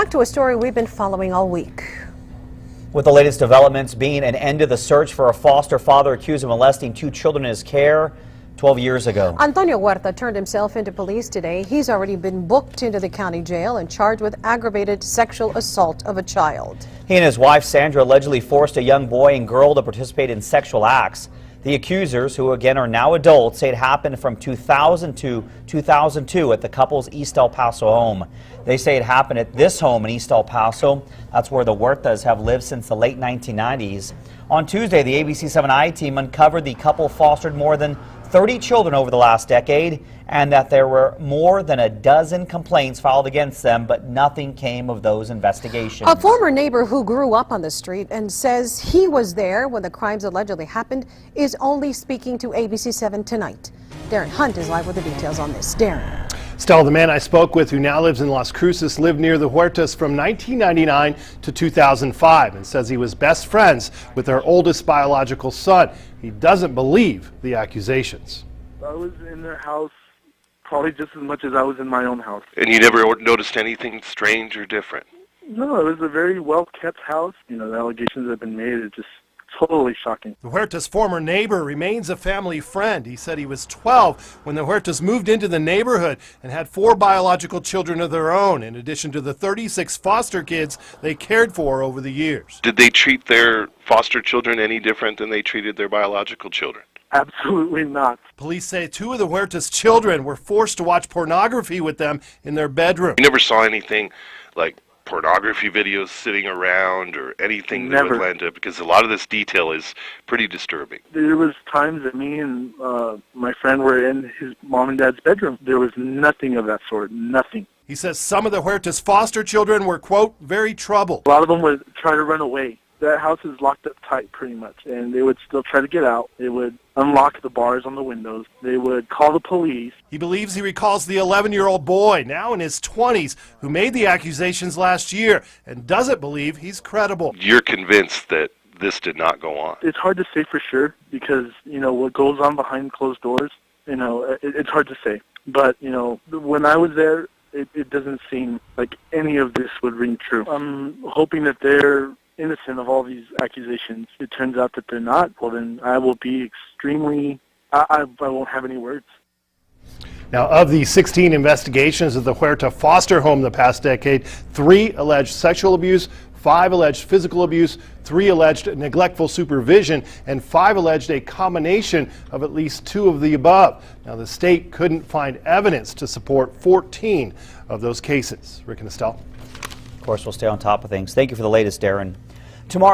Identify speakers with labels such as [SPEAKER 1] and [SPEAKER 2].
[SPEAKER 1] Back to a story we've been following all week.
[SPEAKER 2] With the latest developments being an end to the search for a foster father accused of molesting 2 children in his care 12 years ago.
[SPEAKER 1] Antonio Huerta turned himself into police today. He's already been booked into the county jail and charged with aggravated sexual assault of a child.
[SPEAKER 2] He and his wife Sandra allegedly forced a young boy and girl to participate in sexual acts. The accusers, who again are now adults, say it happened from 2000 to 2002 at the couple's East El Paso home. They say it happened at this home in East El Paso. That's where the Huertas have lived since the late 1990s. On Tuesday, the ABC7i team uncovered the couple fostered more than 30 children over the last decade, and that there were more than a dozen complaints filed against them, but nothing came of those investigations.
[SPEAKER 1] A former neighbor who grew up on the street and says he was there when the crimes allegedly happened is only speaking to ABC7 tonight. Darren Hunt is live with the details on this. Darren.
[SPEAKER 3] Stella, the man I spoke with, who now lives in Las Cruces, lived near the Huertas from 1999 to 2005 and says he was best friends with their oldest biological son. He doesn't believe the accusations.
[SPEAKER 4] I was in their house probably just as much as I was in my own house.
[SPEAKER 5] And you never noticed anything strange or different?
[SPEAKER 4] No, it was a very well-kept house. You know, the allegations that have been made are just totally shocking.
[SPEAKER 3] The Huertas' former neighbor remains a family friend. He said he was 12 when the Huertas moved into the neighborhood and had 4 biological children of their own, in addition to the 36 foster kids they cared for over the years.
[SPEAKER 5] Did they treat their foster children any different than they treated their biological children?
[SPEAKER 4] Absolutely not.
[SPEAKER 3] Police say 2 of the Huertas' children were forced to watch pornography with them in their bedroom.
[SPEAKER 5] You never saw anything like pornography videos sitting around or anything that would lend it, because a lot of this detail is pretty disturbing.
[SPEAKER 4] There was times that me and my friend were in his mom and dad's bedroom. There was nothing of that sort, nothing.
[SPEAKER 3] He says some of the Huertas' foster children were, quote, very troubled.
[SPEAKER 4] A lot of them would try to run away. That house is locked up tight pretty much, and they would still try to get out. They would unlock the bars on the windows. They would call the police.
[SPEAKER 3] He believes he recalls the 11-year-old boy, now in his 20s, who made the accusations last year and doesn't believe he's credible.
[SPEAKER 5] You're convinced that this did not go on?
[SPEAKER 4] It's hard to say for sure because, you know, what goes on behind closed doors, you know, it's hard to say. But, you know, when I was there, it doesn't seem like any of this would ring true. I'm hoping that they're innocent of all these accusations. It turns out that they're not, well then I will be extremely, I won't have any words.
[SPEAKER 3] Now, of the 16 investigations of the Huerta foster home the past decade, 3 alleged sexual abuse, 5 alleged physical abuse, 3 alleged neglectful supervision, and 5 alleged a combination of at least 2 of the above. Now, the state couldn't find evidence to support 14 of those cases. Rick and Estelle.
[SPEAKER 2] Of course, we'll stay on top of things. Thank you for the latest, Darren. Tomorrow.